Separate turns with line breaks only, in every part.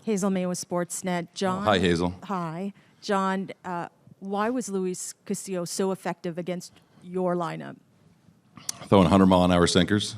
Hazel May with Sportsnet. John.
Hi, Hazel.
Hi. John, why was Luis Castillo so effective against your lineup?
Throwing 100-mile-an-hour sinkers.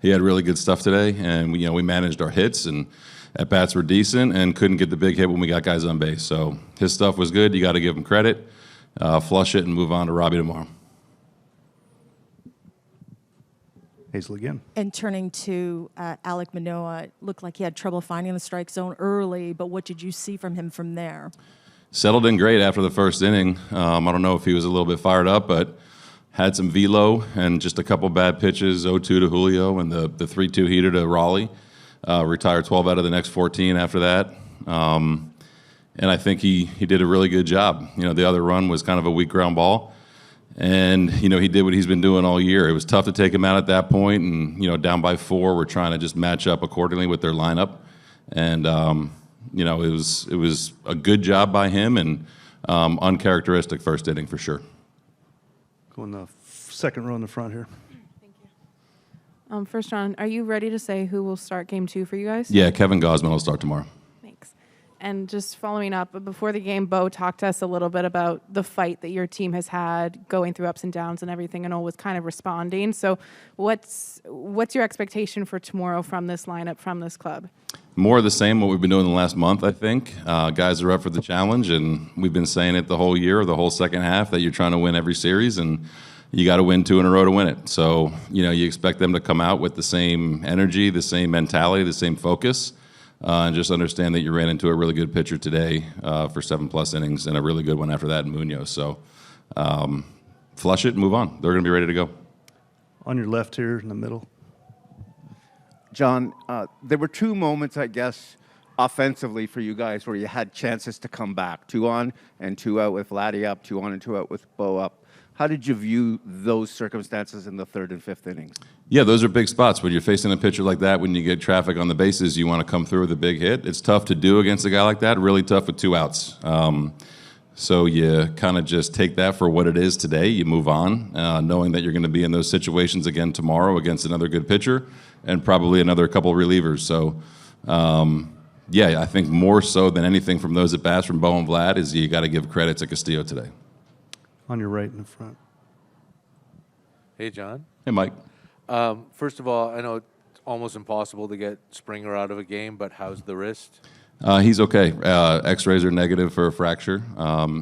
He had really good stuff today, and we managed our hits, and at-bats were decent and couldn't get the big hit when we got guys on base. So his stuff was good. You got to give him credit. Flush it and move on to Robbie tomorrow.
Hazel again.
And turning to Alek Manoah, it looked like he had trouble finding the strike zone early, but what did you see from him from there?
Settled in great after the first inning. I don't know if he was a little bit fired up, but had some velo and just a couple bad pitches, 0-2 to Julio and the 3-2 heater to Raleigh. Retired 12 out of the next 14 after that. And I think he did a really good job. The other run was kind of a weak ground ball. And, he did what he's been doing all year. It was tough to take him out at that point, and, down by 4, we're trying to just match up accordingly with their lineup. And, it was a good job by him and uncharacteristic first inning for sure.
Go in the second row in the front here.
Thank you. First, John, are you ready to say who will start Game 2 for you guys?
Yeah, Kevin Gausman will start tomorrow.
Thanks. And just following up, before the game, Bo talked to us a little bit about the fight that your team has had, going through ups and downs and everything, and all was kind of responding. So what's your expectation for tomorrow from this lineup, from this club?
More of the same, what we've been doing the last month, I think. Guys are up for the challenge, and we've been saying it the whole year, the whole second half, that you're trying to win every series, and you got to win 2 in a row to win it. So, you expect them to come out with the same energy, the same mentality, the same focus, and just understand that you ran into a really good pitcher today for 7+ innings, and a really good one after that in Munoz. So, flush it and move on. They're going to be ready to go.
On your left here in the middle.
John, there were 2 moments, I guess, offensively for you guys where you had chances to come back. 2 on and 2 out with Vladdy up, 2 on and 2 out with Bo up. How did you view those circumstances in the 3rd and 5th innings? Yeah,
those are big spots. When you're facing a pitcher like that, when you get traffic on the bases, you want to come through with a big hit. It's tough to do against a guy like that, really tough with 2 outs. So you kind of just take that for what it is today. You move on, knowing that you're going to be in those situations again tomorrow against another good pitcher and probably another couple relievers. So, I think more so than anything from those at bats from Bo and Vlad is you got to give credit to Castillo today.
On your right in the front.
Hey, John.
Hey, Mike.
First of all, I know it's almost impossible to get Springer out of a game, but how's the wrist?
He's okay. X-rays are negative for a fracture.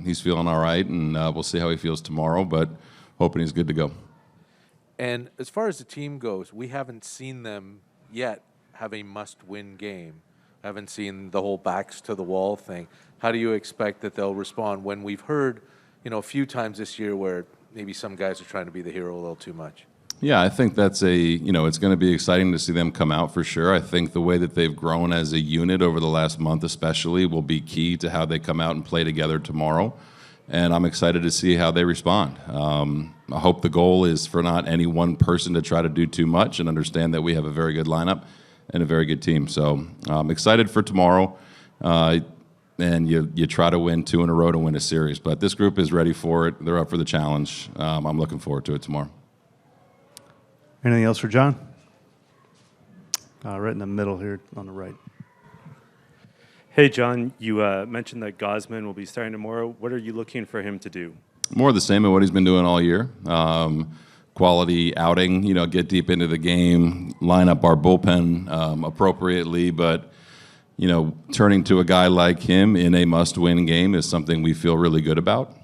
He's feeling all right, and we'll see how he feels tomorrow, but hoping he's good to go.
And as far as the team goes, we haven't seen them yet have a must-win game. Haven't seen the whole backs-to-the-wall thing. How do you expect that they'll respond when we've heard, a few times this year where maybe some guys are trying to be the hero a little too much?
Yeah, I think that's it's going to be exciting to see them come out for sure. I think the way that they've grown as a unit over the last month especially will be key to how they come out and play together tomorrow. And I'm excited to see how they respond. I hope the goal is for not any one person to try to do too much and understand that we have a very good lineup and a very good team. So I'm excited for tomorrow. And you try to win 2 in a row to win a series. But this group is ready for it. They're up for the challenge. I'm looking forward to it tomorrow.
Anything else for John? Right in the middle here on the right.
Hey, John, you mentioned that Gausman will be starting tomorrow. What are you looking for him to do?
More of the same of what he's been doing all year. Quality outing, get deep into the game, line up our bullpen appropriately, but turning to a guy like him in a must-win game is something we feel really good about.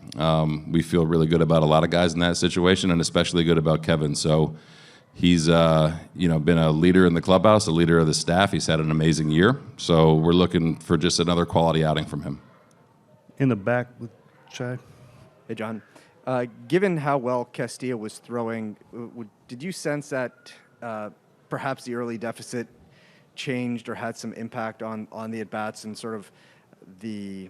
We feel really good about a lot of guys in that situation, and especially good about Kevin. So he's been a leader in the clubhouse, a leader of the staff. He's had an amazing year. So we're looking for just another quality outing from him.
In the back with Chad.
Hey, John. Given how well Castillo was throwing, did you sense that perhaps the early deficit changed or had some impact on the at-bats and sort of the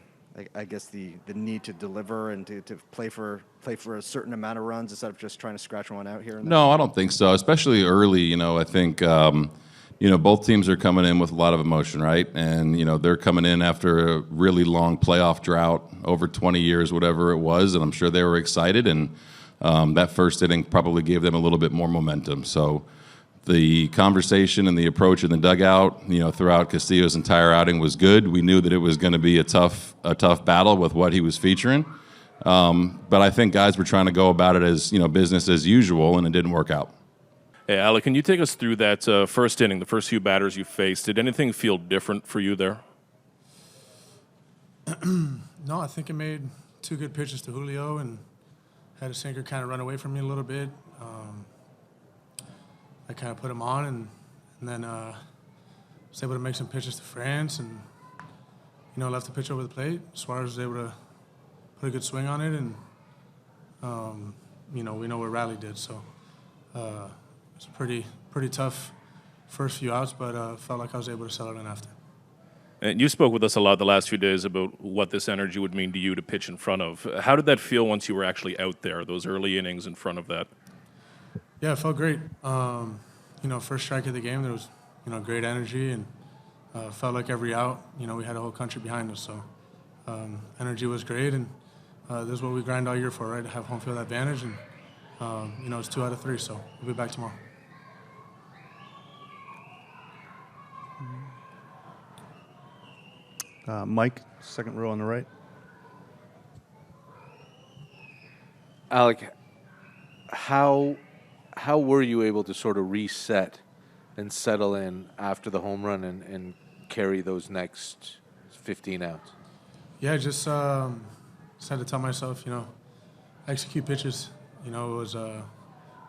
need to deliver and to play for a certain amount of runs instead of just trying to scratch one out here and there?
No, I don't think so. Especially early, I think both teams are coming in with a lot of emotion, right? And they're coming in after a really long playoff drought, over 20 years, whatever it was, and I'm sure they were excited. And that first inning probably gave them a little bit more momentum. So The conversation and the approach in the dugout, throughout Castillo's entire outing was good. We knew that it was going to be a tough battle with what he was featuring. But I think guys were trying to go about it as, business as usual, and it didn't work out.
Hey, Alek, can you take us through that first inning, the first few batters you faced? Did anything feel different for you there?
No, I think I made 2 good pitches to Julio and had a sinker kind of run away from me a little bit. I kind of put him on and then was able to make some pitches to France and, left the pitch over the plate. Suarez was able to put a good swing on it and, we know what Riley did. So it's a pretty tough first few outs, but felt like I was able to settle in after.
And you spoke with us a lot the last few days about what this energy would mean to you to pitch in front of. How did that feel once you were actually out there, those early innings in front of that?
Yeah, it felt great. First strike of the game, there was, great energy and felt like every out, we had a whole country behind us. So energy was great, and this is what we grind all year for, right? To have home field advantage, and, it's 2 out of 3, so we'll be back tomorrow.
Mike, second row on the right.
Alek, how were you able to sort of reset and settle in after the home run and carry those next 15 outs?
Yeah, just had to tell myself, execute pitches. It was a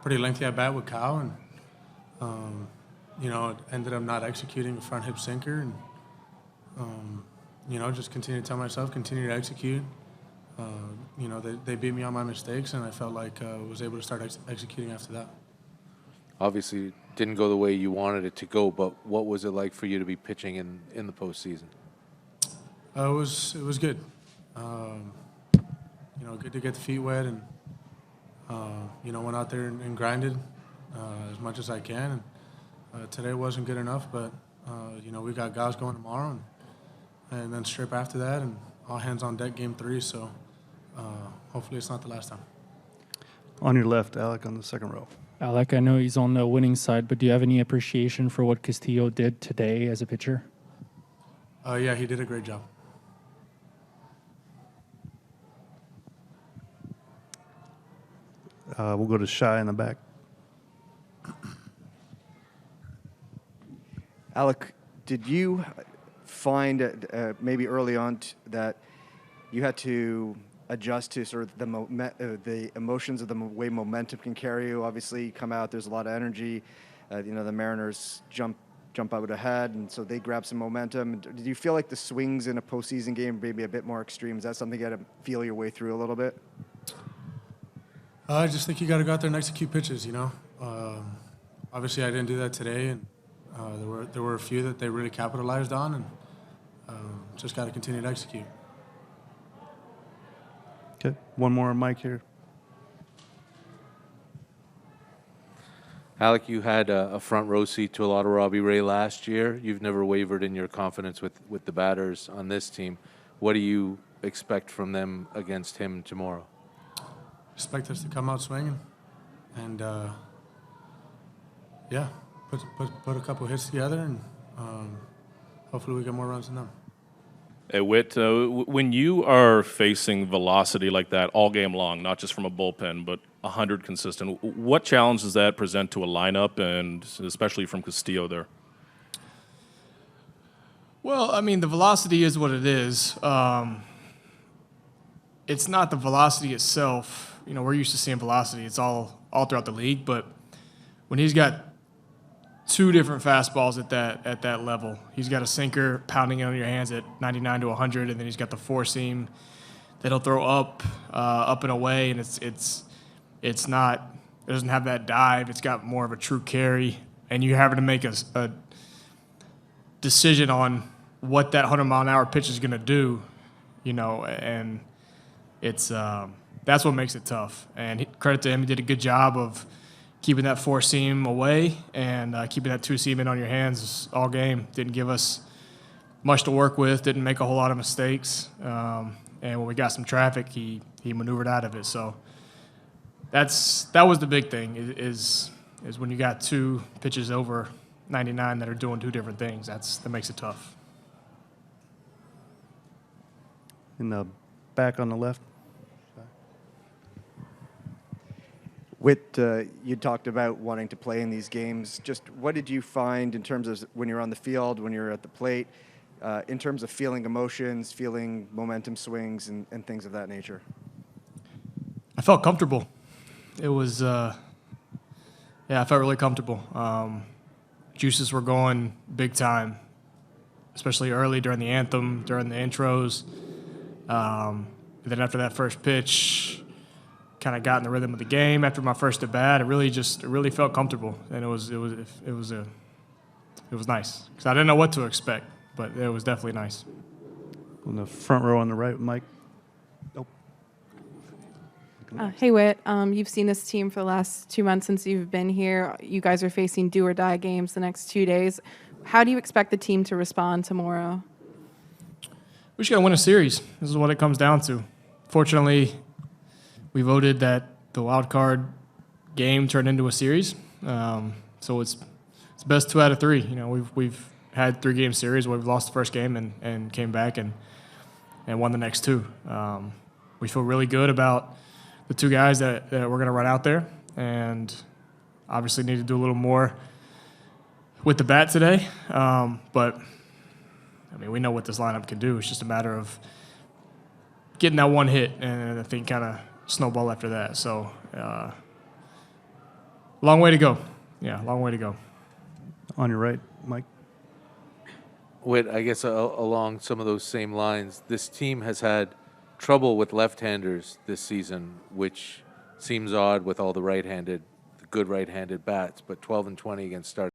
pretty lengthy at bat with Kyle, and it ended up not executing a front hip sinker, and just continue to tell myself, continue to execute. They beat me on my mistakes, and I felt like I was able to start executing after that.
Obviously, it didn't go the way you wanted it to go, but what was it like for you to be pitching in the postseason?
It was good. Good to get the feet wet, and went out there and grinded as much as I can. And today wasn't good enough, but we got guys going tomorrow, and then strip after that, and all hands on deck game 3. So hopefully it's not the last time.
On your left, Alek, on the second row.
Alek, I know he's on the winning side, but do you have any appreciation for what Castillo did today as a pitcher?
Yeah, he did a great job.
We'll go to Shy in the back.
Alek, did you find maybe early on that you had to adjust to sort of the emotions of the way momentum can carry you? Obviously, you come out, there's a lot of energy. The Mariners jump out ahead, and so they grab some momentum. Did you feel like the swings in a postseason game may be a bit more extreme? Is that something you had to feel your way through a little bit?
I just think you got to go out there and execute pitches, Obviously, I didn't do that today, and there were a few that they really capitalized on, and just got to continue to execute.
Okay, one more on Mike here.
Alek, you had a front row seat to a lot of Robbie Ray last year. You've never wavered in your confidence with the batters on this team. What do you expect from them against him tomorrow?
Expect us to come out swinging, and put a couple hits together, and hopefully we get more runs than them.
Hey, Whit, when you are facing velocity like that all game long, not just from a bullpen, but 100 consistent, what challenge does that present to a lineup, and especially from Castillo there?
Well, I mean, the velocity is what it is. It's not the velocity itself. We're used to seeing velocity. It's all throughout the league. But when he's got 2 different fastballs at that level, he's got a sinker pounding on your hands at 99 to 100, and then he's got the 4-seam that he'll throw up and away, and it doesn't have that dive. It's got more of a true carry, and you're having to make a decision on what that 100-mile-an-hour pitch is going to do, and it's that's what makes it tough. And credit to him, he did a good job of keeping that 4-seam away and keeping that 2-seam in on your hands all game. Didn't give us much to work with, didn't make a whole lot of mistakes. And when we got some traffic, he maneuvered out of it. So that was the big thing, is is when you got two pitches over 99 that are doing two different things. That makes it tough.
In the back on the left.
Whit, you talked about wanting to play in these games. Just what did you find in terms of when you're on the field, when you're at the plate, in terms of feeling emotions, feeling momentum swings, and things of that nature?
I felt comfortable. It was, I felt really comfortable. Juices were going big time, especially early during the anthem, during the intros. And then after that first pitch, kind of got in the rhythm of the game. After my first at bat, it really felt comfortable, and it was nice because I didn't know what to expect, but it was definitely nice.
On the front row on the right, Mike.
Hey, Whit, you've seen this team for the last 2 months since you've been here. You guys are facing do-or-die games the next 2 days. How do you expect the team to respond tomorrow?
We just got to win a series. This is what it comes down to. Fortunately, we voted that the wild card game turned into a series, so it's best 2 out of 3. You know, we've had 3-game series where we've lost the first game and came back and won the next 2. We feel really good about the 2 guys that we're going to run out there, and obviously need to do a little more with the bat today. But I mean, we know what this lineup can do. It's just a matter of getting that one hit, and I think kind of snowball after that. So, long way to go. Yeah, long way to go.
On your right, Mike.
Whit, I guess along some of those same lines, this team has had trouble with left-handers this season, which seems odd with all the good right-handed bats, but 12 and 20 against starting